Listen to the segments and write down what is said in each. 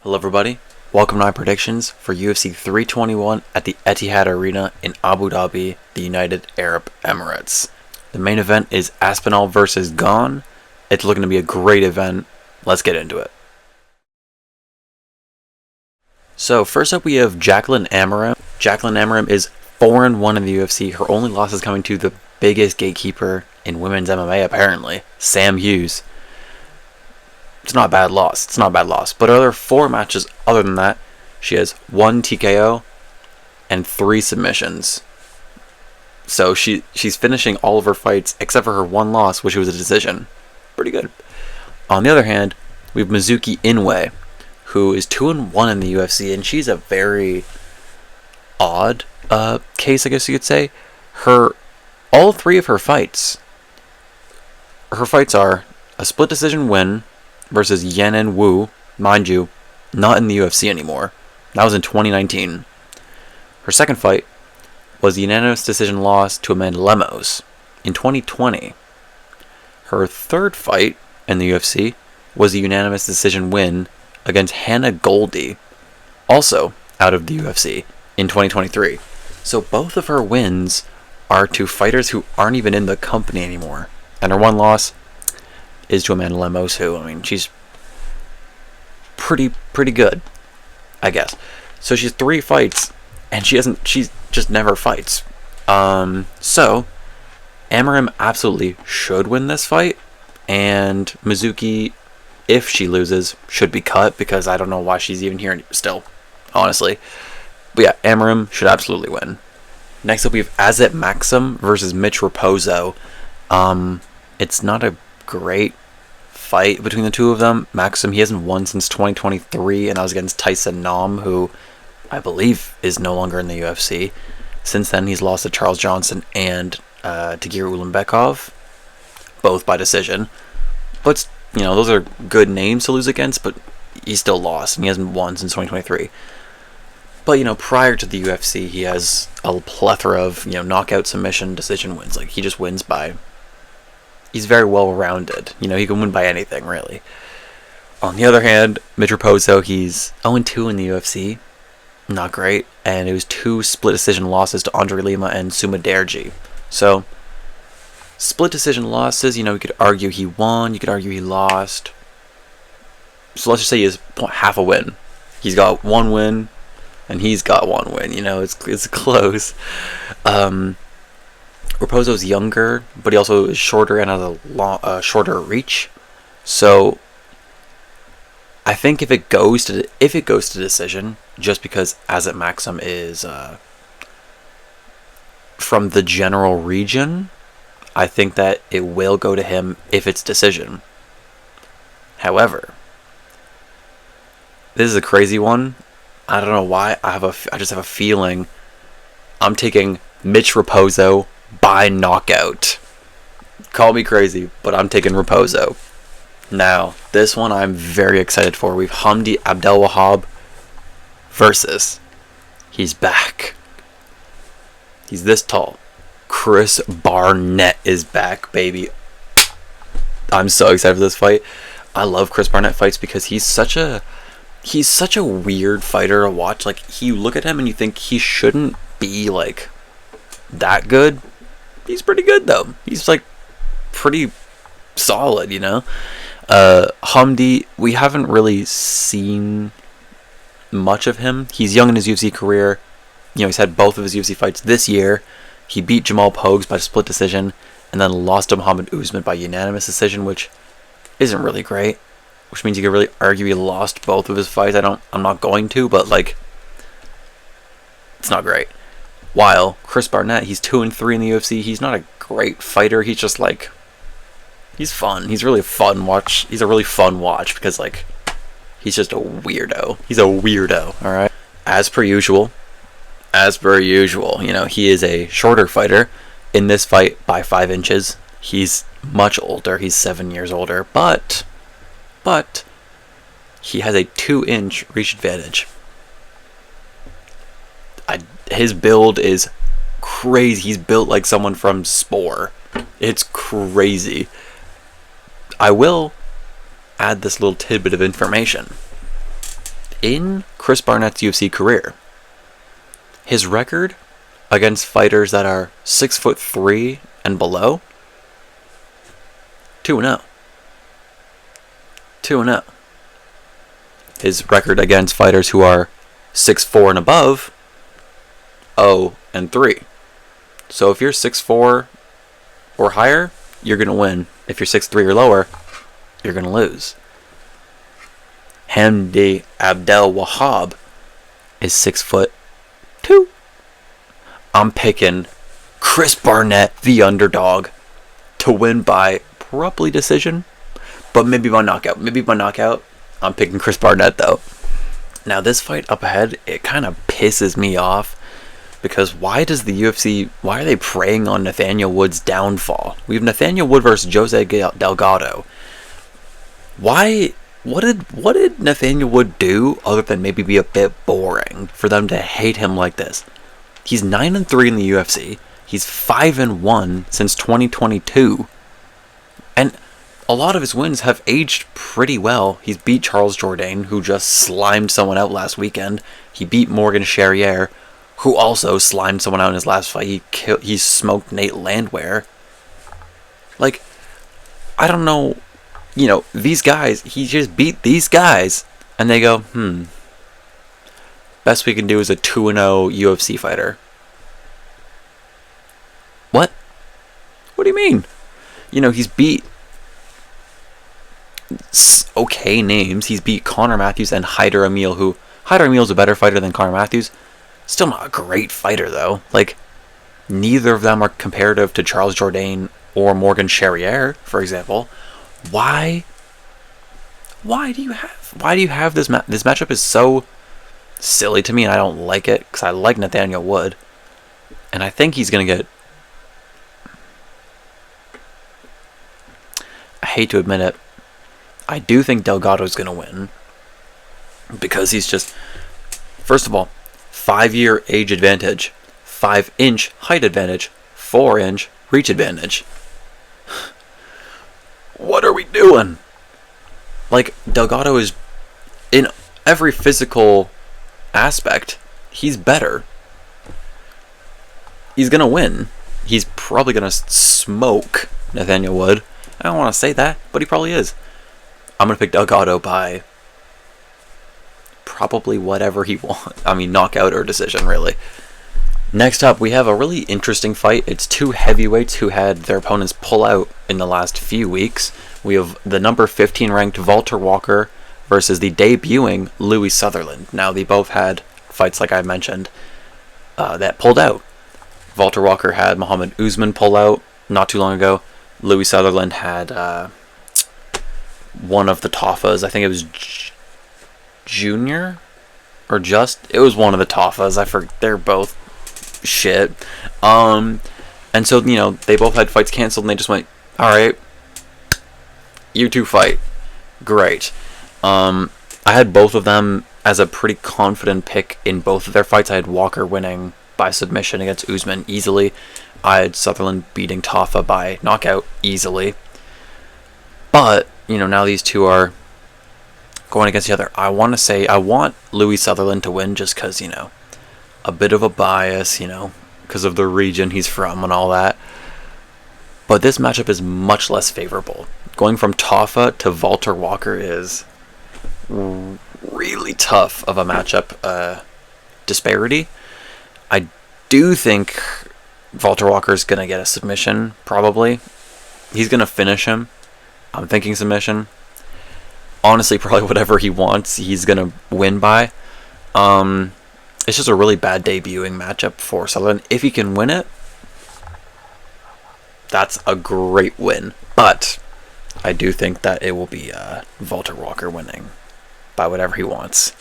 Hello everybody, welcome to my predictions for UFC 321 at the Etihad Arena in Abu Dhabi, the United Arab Emirates. The main event is Aspinall versus Gane. It's looking to be a great event. Let's get into it. So first up we have Jaqueline Amorim. Jaqueline Amorim is 4-1 in the UFC. Her only loss is coming to the biggest gatekeeper in women's MMA apparently, Sam Hughes. It's not a bad loss. But other 4 matches other than that, she has 1 TKO and 3 submissions. So she's finishing all of her fights except for her 1 loss, which was a decision. Pretty good. On the other hand, we have Mizuki Inoue, who is 2-1 in the UFC, and she's a very odd case, I guess you could say. All 3 of her fights are a split decision win versus Yanan Wu, mind you, not in the UFC anymore. That was in 2019. Her second fight was the unanimous decision loss to Amanda Lemos in 2020. Her third fight in the UFC was a unanimous decision win against Hannah Goldie, also out of the UFC, in 2023. So both of her wins are to fighters who aren't even in the company anymore. And her 1 loss is to Amanda Lemos, who, I mean, she's pretty good, I guess. So she has 3 fights, and she just never fights. So Amorim absolutely should win this fight, and Mizuki, if she loses, should be cut, because I don't know why she's even here still, honestly. But yeah, Amorim should absolutely win. Next up we have Azat Maksum versus Mitch Raposo. It's not a great fight between the two of them. Maksum, he hasn't won since 2023, and that was against Tyson Nam, who I believe is no longer in the UFC. Since then, he's lost to Charles Johnson and Tagir Ulanbekov, both by decision. But, you know, those are good names to lose against, but he still lost, and he hasn't won since 2023. But, you know, prior to the UFC, he has a plethora of, you know, knockout, submission, decision wins. Like, he just wins by... He's very well-rounded. You know, he can win by anything, really. On the other hand, Mitch Raposo, he's 0-2 in the UFC. Not great. And it was 2 split decision losses to Andre Lima and Suma Derji. So, split decision losses, you know, you could argue he won, you could argue he lost. So let's just say he has half a win. He's got 1 win, and he's got 1 win. You know, it's close. Raposo's younger, but he also is shorter and has a shorter reach. So I think if it goes to decision, just because Azat Maksum is from the general region, I think that it will go to him if it's decision. However, this is a crazy one. I don't know why. I just have a feeling I'm taking Mitch Raposo by knockout. Call me crazy, but I'm taking Raposo. Now, this one I'm very excited for. We've Hamdy Abdelwahab versus, he's back. He's this tall. Chris Barnett is back, baby. I'm so excited for this fight. I love Chris Barnett fights because he's such a weird fighter to watch. Like, you look at him and you think he shouldn't be like that good. He's pretty good though. He's like pretty solid, you know. Hamdy, we haven't really seen much of him. He's young in his UFC career. You know, he's had both of his UFC fights this year. He beat Jamal Pogues by split decision, and then lost to Muhammad Usman by unanimous decision, which isn't really great. Which means you could really argue he lost both of his fights. I'm not going to, but like, it's not great. While Chris Barnett, he's 2-3 in the UFC. He's not a great fighter. He's just like, he's fun. He's really a fun watch. He's a really fun watch because like, he's just a weirdo. He's a weirdo. All right. As per usual, you know, he is a shorter fighter in this fight by 5 inches. He's much older. He's 7 years older, but he has a 2-inch reach advantage. His build is crazy. He's built like someone from Spore. It's crazy. I will add this little tidbit of information. in Chris Barnett's UFC career, his record against fighters that are 6'3" and below, 2-0. 2-0. His record against fighters who are 6'4" and above, 0-3. So if you're 6'4" or higher, you're going to win. If you're 6'3" or lower, you're going to lose. Hamdy Abdelwahab is 6'2". I'm picking Chris Barnett, the underdog, to win by probably decision, but maybe by knockout. I'm picking Chris Barnett, though. Now, this fight up ahead, it kind of pisses me off, because why does the UFC, why are they preying on Nathaniel Wood's downfall? We have Nathaniel Wood versus Jose Delgado. Why? What did Nathaniel Wood do other than maybe be a bit boring for them to hate him like this? He's 9-3 in the UFC. He's 5-1 since 2022. And a lot of his wins have aged pretty well. He's beat Charles Jourdain, who just slimed someone out last weekend. He beat Morgan Charrier, who also slimed someone out in his last fight. He smoked Nate Landwehr. Like, I don't know, these guys, he just beat these guys, and they go, best we can do is a 2-0 UFC fighter. What? What do you mean? He's beat okay names. He's beat Connor Matthews and Hyder Emil, who Hyder Emil's a better fighter than Connor Matthews. Still not a great fighter, though. Like, neither of them are comparative to Charles Jourdain or Morgan Charrier, for example. Why do you have this this matchup is so silly to me, and I don't like it, because I like Nathaniel Wood, and I think he's going to get, I hate to admit it, I do think Delgado's going to win, because he's just, first of all, 5-year age advantage, 5-inch height advantage, 4-inch reach advantage. What are we doing? Like, Delgado is, in every physical aspect, he's better. He's going to win. He's probably going to smoke Nathaniel Wood. I don't want to say that, but he probably is. I'm going to pick Delgado by probably whatever he wants. I mean, knockout or decision, really. Next up, we have a really interesting fight. It's two heavyweights who had their opponents pull out in the last few weeks. We have the number 15 ranked Valter Walker versus the debuting Louie Sutherland. Now, they both had fights, like I mentioned, that pulled out. Valter Walker had Muhammad Usman pull out not too long ago. Louie Sutherland had one of the Tafas. I think it was Junior or just. It was one of the Tafas. I forget. They're both shit. And so, they both had fights canceled, and they just went, alright, you two fight. Great. I had both of them as a pretty confident pick in both of their fights. I had Walker winning by submission against Usman easily. I had Sutherland beating Tafa by knockout easily. But, now these two are going against each other. I want Louie Sutherland to win just because, a bit of a bias, because of the region he's from and all that. But this matchup is much less favorable. Going from Tafa to Valter Walker is really tough of a matchup disparity. I do think Valter Walker is going to get a submission, probably. He's going to finish him. I'm thinking submission. Honestly, probably whatever he wants, he's going to win by. It's just a really bad debuting matchup for Sutherland. If he can win it, that's a great win. But I do think that it will be Valter Walker winning by whatever he wants.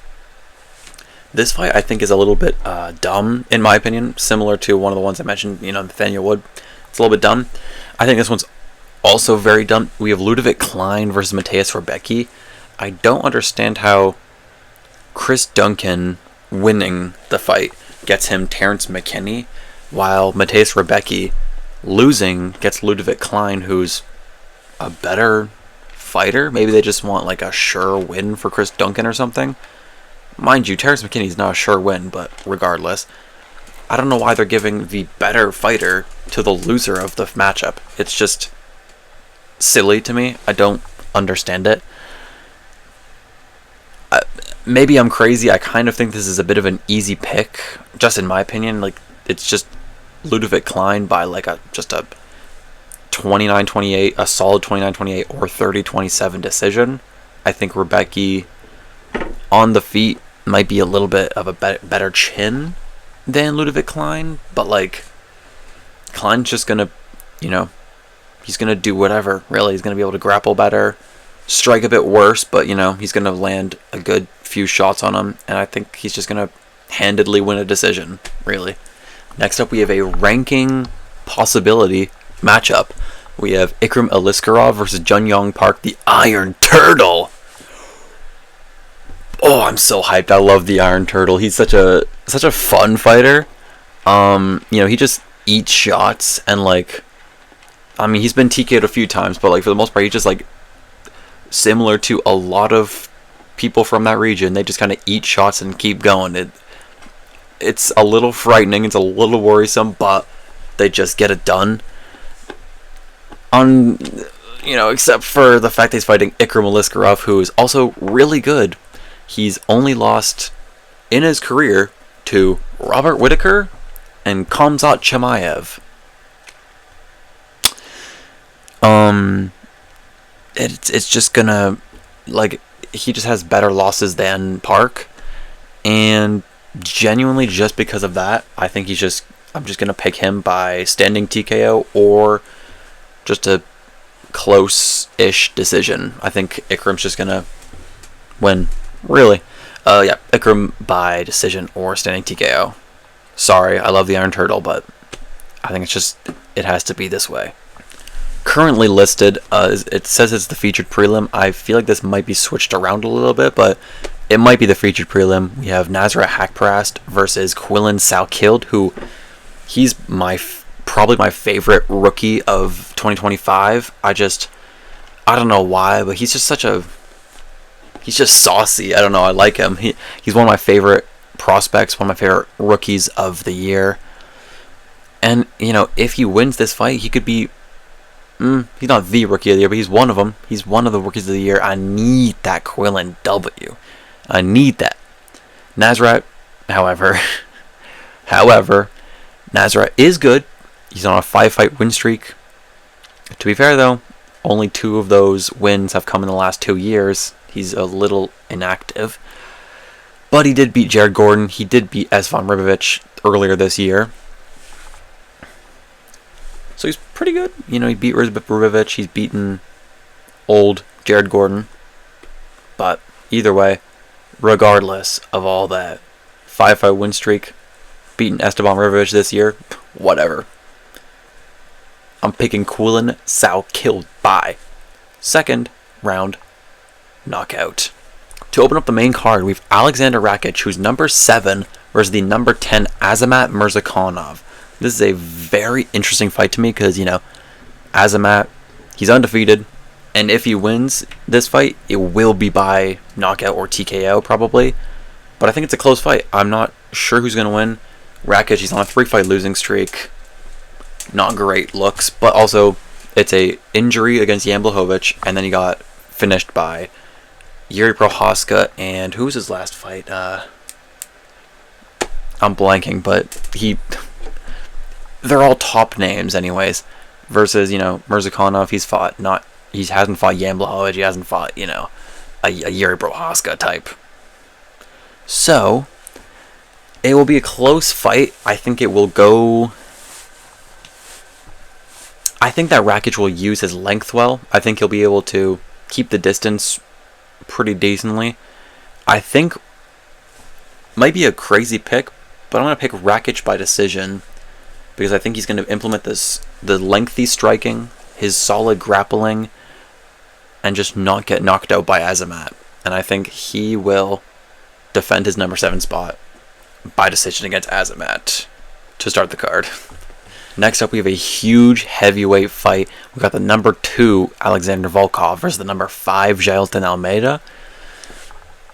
This fight, I think, is a little bit dumb, in my opinion. Similar to one of the ones I mentioned, Nathaniel Wood. It's a little bit dumb. I think this one's also very dumb. We have Ludovit Klein versus Mateusz Rebecki. I don't understand how Chris Duncan winning the fight gets him Terrence McKinney, while Mateusz Rebecki losing gets Ludovit Klein, who's a better fighter. Maybe they just want like a sure win for Chris Duncan or something. Mind you, Terrence McKinney's not a sure win, but regardless, I don't know why they're giving the better fighter to the loser of the matchup. It's just silly to me. I don't understand it. Maybe I'm crazy. I kind of think this is a bit of an easy pick, just in my opinion. Like, it's just Ludovit Klein by like just a 29-28, a solid 29-28 or 30-27 decision. I think Rebecki on the feet might be a little bit of a better chin than Ludovit Klein, but like Klein's just gonna, he's gonna do whatever. Really, he's gonna be able to grapple better, strike a bit worse, but he's gonna land a good few shots on him, and I think he's just gonna handedly win a decision. Really. Next up, we have a ranking possibility matchup. We have Ikram Aliskerov versus Jun-Yong Park, the Iron Turtle. Oh, I'm so hyped. I love the Iron Turtle. He's such a fun fighter. He just eats shots and he's been TK'd a few times, but for the most part, he's just similar to a lot of people from that region. They just kind of eat shots and keep going. It's a little frightening. It's a little worrisome, but they just get it done. Except for the fact that he's fighting Ikram Aliskerov, who is also really good. He's only lost in his career to Robert Whittaker and Khamzat Chimaev. It's just gonna, he just has better losses than Park, and genuinely just because of that, I think I'm just gonna pick him by standing TKO or just a close-ish decision. I think Ikram's just gonna win. Really. Ikram by decision or standing TKO. Sorry, I love the Iron Turtle, but I think it has to be this way. Currently listed, it says it's the featured prelim. I feel like this might be switched around a little bit, but it might be the featured prelim. We have Nasrat Haqparast versus Quillan Salkilld, who he's probably my favorite rookie of 2025. I don't know why, but he's just he's just saucy. I don't know. I like him. He's one of my favorite prospects, one of my favorite rookies of the year. And, if he wins this fight, he could be... he's not the rookie of the year, but he's one of them. He's one of the rookies of the year. I need that Quillan W. I need that. Nasrat, however, Nasrat is good. He's on a 5-fight win streak. To be fair, though, only 2 of those wins have come in the last 2 years. He's a little inactive. But he did beat Jared Gordon. He did beat Esvan Ribovic earlier this year. So he's pretty good. He beat Ribovic. He's beaten old Jared Gordon. But either way, regardless of all that, 5-fight win streak, beating Esteban Ribovic this year, whatever. I'm picking Quillan Salkilld by second round knockout. To open up the main card, we have Aleksandar Rakić, who's number 7, versus the number 10 Azamat Murzakanov. This is a very interesting fight to me because, Azamat, he's undefeated, and if he wins this fight, it will be by knockout or TKO probably. But I think it's a close fight. I'm not sure who's going to win. Rakić, he's on a 3-fight losing streak. Not great looks, but also it's a injury against Jan Blachowicz, and then he got finished by Yuri Prohaska, and who was his last fight? I'm blanking, but they're all top names anyways. Versus, Murzakanov, he hasn't fought Jan Blachowicz, he hasn't fought, a Yuri Prohaska type. So, it will be a close fight. I think it will go... I think that Rakić will use his length well. I think he'll be able to keep the distance pretty decently. I think might be a crazy pick, but I'm going to pick Rakić by decision because I think he's going to implement the lengthy striking, his solid grappling, and just not get knocked out by Azamat. And I think he will defend his number 7 spot by decision against Azamat to start the card. Next up, we have a huge heavyweight fight. We got the number 2 Alexander Volkov versus the number 5 Jailton Almeida.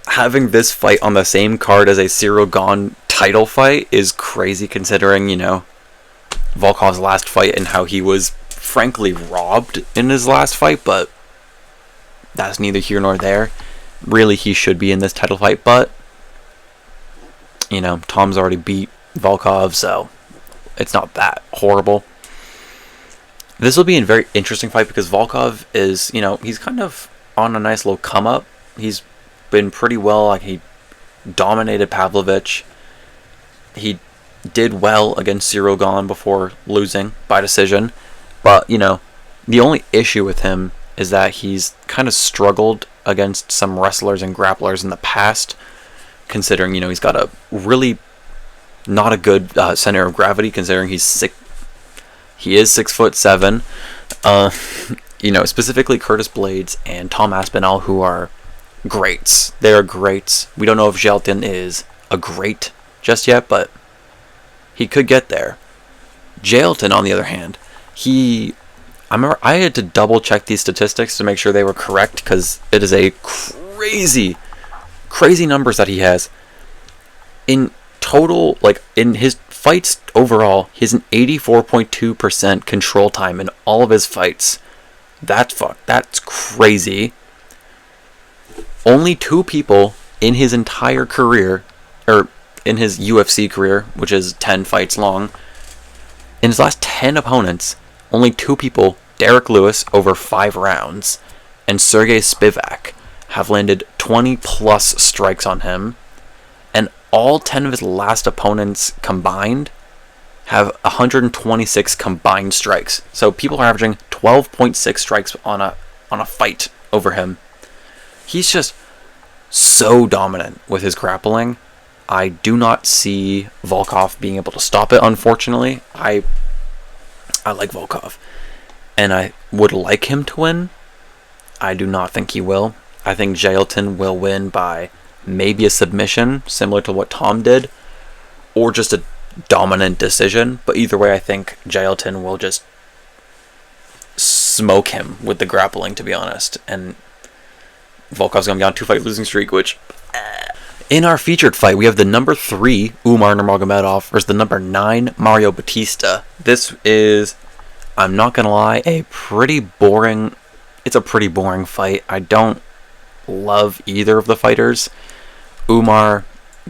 having this fight on the same card as a Cyril Gane title fight is crazy, considering, Volkov's last fight and how he was frankly robbed in his last fight, but that's neither here nor there. Really, he should be in this title fight, but Tom's already beat Volkov, so it's not that horrible. This will be a very interesting fight because Volkov is, he's kind of on a nice little come up. He's been pretty well. Like, he dominated Pavlovich. He did well against Cyril Gane before losing by decision. But, the only issue with him is that he's kind of struggled against some wrestlers and grapplers in the past, considering, he's got a really not a good center of gravity, considering he is 6'7". Specifically Curtis Blades and Tom Aspinall, who are greats. They are greats. We don't know if Jaqueline is a great just yet, but he could get there. Jaqueline, on the other hand, I remember I had to double check these statistics to make sure they were correct, because it is a crazy numbers that he has. In total, like in his fights overall, he has an 84.2% control time in all of his fights. That's crazy. Only 2 people in his entire career, or in his UFC career, which is 10 fights long, in his last 10 opponents, only 2 people, Derek Lewis over 5 rounds, and Sergey Spivak, have landed 20 plus strikes on him, and all 10 of his last opponents combined have 126 combined strikes. So people are averaging 12.6 strikes on a fight over him. He's just so dominant with his grappling. I do not see Volkov being able to stop it, unfortunately. I like Volkov, and I would like him to win. I do not think he will. I think Jaqueline will win by maybe a submission, similar to what Tom did, or just a dominant decision. But either way, I think Jaqueline will just smoke him with the grappling, to be honest. And Volkov's going to be on a 2-fight losing streak, which... In our featured fight, we have the number 3 Umar Nurmagomedov versus the number 9 Mario Batista. This is, I'm not going to lie, it's a pretty boring fight. I don't love either of the fighters. Umar,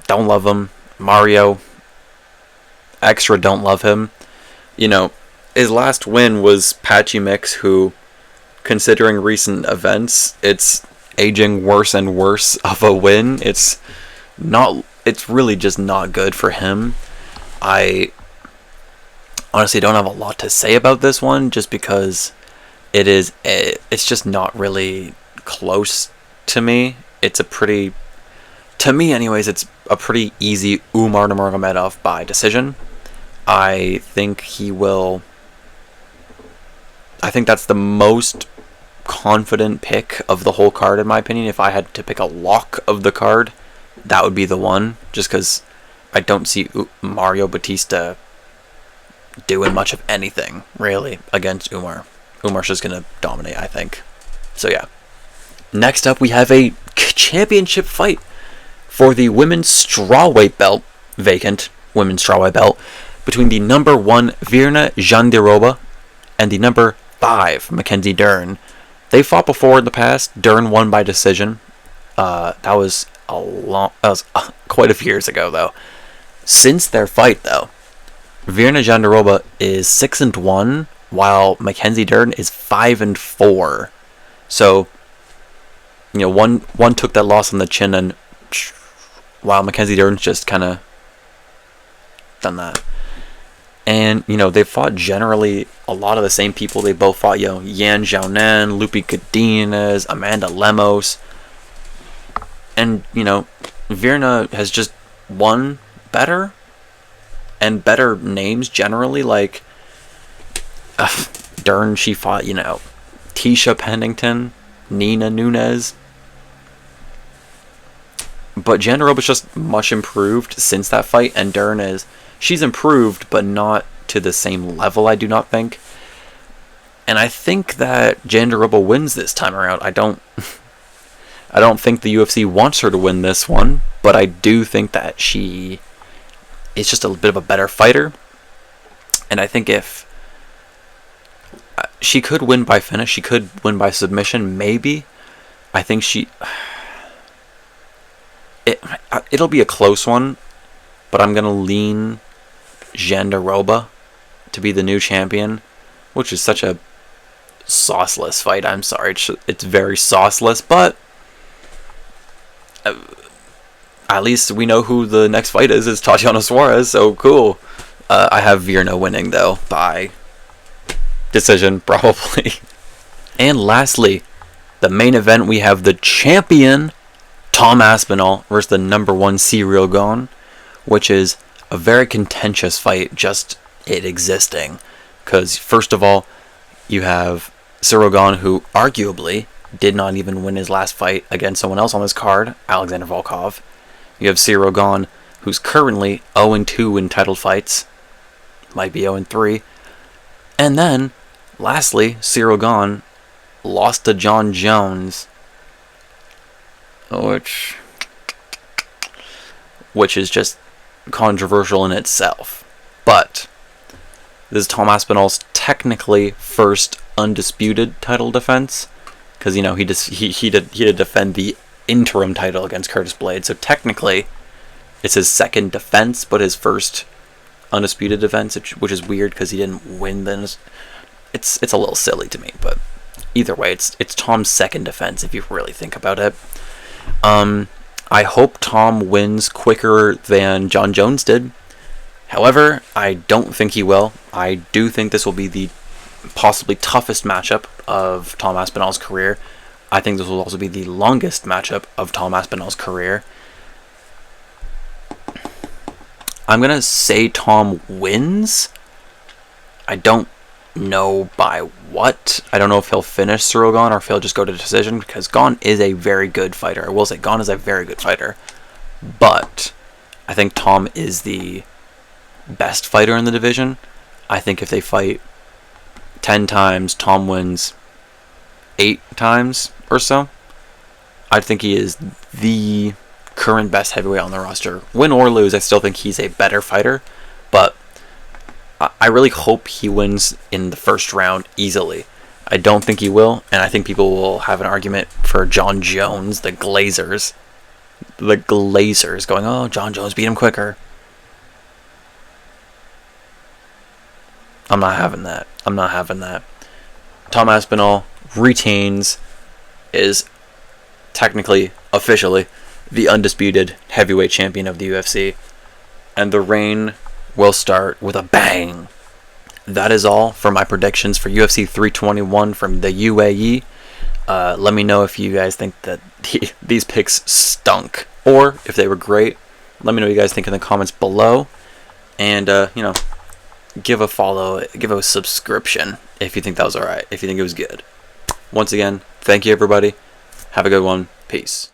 don't love him. Mario, extra don't love him. His last win was Patchy Mix, who, considering recent events, it's aging worse and worse of a win. It's really just not good for him. I honestly don't have a lot to say about this one, just because it's just not really close to me. To me anyways, it's a pretty easy Umar Nurmagomedov by decision. I think that's the most confident pick of the whole card, in my opinion. If I had to pick a lock of the card, that would be the one, just because I don't see Mario Batista doing much of anything, really, against Umar. Umar's just going to dominate, I think. So, yeah. Next up, we have a championship fight for the women's strawweight belt, vacant women's strawweight belt, between the number 1 Virna Jandiroba and the number 5 Mackenzie Dern. They fought before in the past. Dern won by decision. That was quite a few years ago, though. Since their fight, though, Virna Jandiroba is 6-1, while Mackenzie Dern is 5-4. So, one took that loss on the chin, and while Mackenzie Dern's just kind of done that. And, they fought generally a lot of the same people. They both fought, Yan Xiaonan, Lupi Godinez, Amanda Lemos. And, Virna has just won better. And better names, generally. Like, Dern, she fought, Tisha Pennington, Nina Nunes. But Jandiroba's just much improved since that fight. And Dern she's improved, but not to the same level, I do not think. And I think that Jandiroba wins this time around. I don't think the UFC wants her to win this one, but I do think that she is just a bit of a better fighter. And I think if she could win by finish, she could win by submission, maybe. I think it'll be a close one, but I'm going to lean Jandiroba to be the new champion, which is such a sauceless fight. I'm sorry. It's very sauceless, but at least we know who the next fight is. It's Tatiana Suarez, so cool. I have Virna winning, though, by decision, probably. And lastly, the main event, we have the champion, Tom Aspinall, versus the number 1 Ciryl Gane, which is a very contentious fight, just it existing. Because, first of all, you have Ciryl Gane, who arguably did not even win his last fight against someone else on this card, Alexander Volkov. You have Ciryl Gane, who's currently 0-2 in title fights. Might be 0-3. And then, lastly, Ciryl Gane lost to Jon Jones, which is just controversial in itself. But this is Tom Aspinall's technically first undisputed title defense, because he did defend the interim title against Curtis Blade. So technically, it's his second defense, but his first undisputed defense, which is weird because he didn't win. Then it's a little silly to me, but either way, it's Tom's second defense if you really think about it. I hope Tom wins quicker than Jon Jones did. However, I don't think he will. I do think this will be the possibly toughest matchup of Tom Aspinall's career. I think this will also be the longest matchup of Tom Aspinall's career. I'm going to say Tom wins. I don't know by what. I don't know if he'll finish Ciryl Gane or if he'll just go to decision, because Gane is a very good fighter. I will say Gane is a very good fighter. But I think Tom is the best fighter in the division. I think if they fight 10 times, Tom wins 8 times or so. I think he is the current best heavyweight on the roster. Win or lose, I still think he's a better fighter, but I really hope he wins in the first round easily. I don't think he will, and I think people will have an argument for Jon Jones, the Glazers. The Glazers going, oh, Jon Jones beat him quicker. I'm not having that. Tom Aspinall retains, is technically, officially, the undisputed heavyweight champion of the UFC. And the reign will start with a bang. That is all for my predictions for UFC 321 from the UAE. Let me know if you guys think that these picks stunk, or if they were great. Let me know what you guys think in the comments below. And, give a follow, give a subscription if you think that was alright, if you think it was good. Once again, thank you everybody. Have a good one. Peace.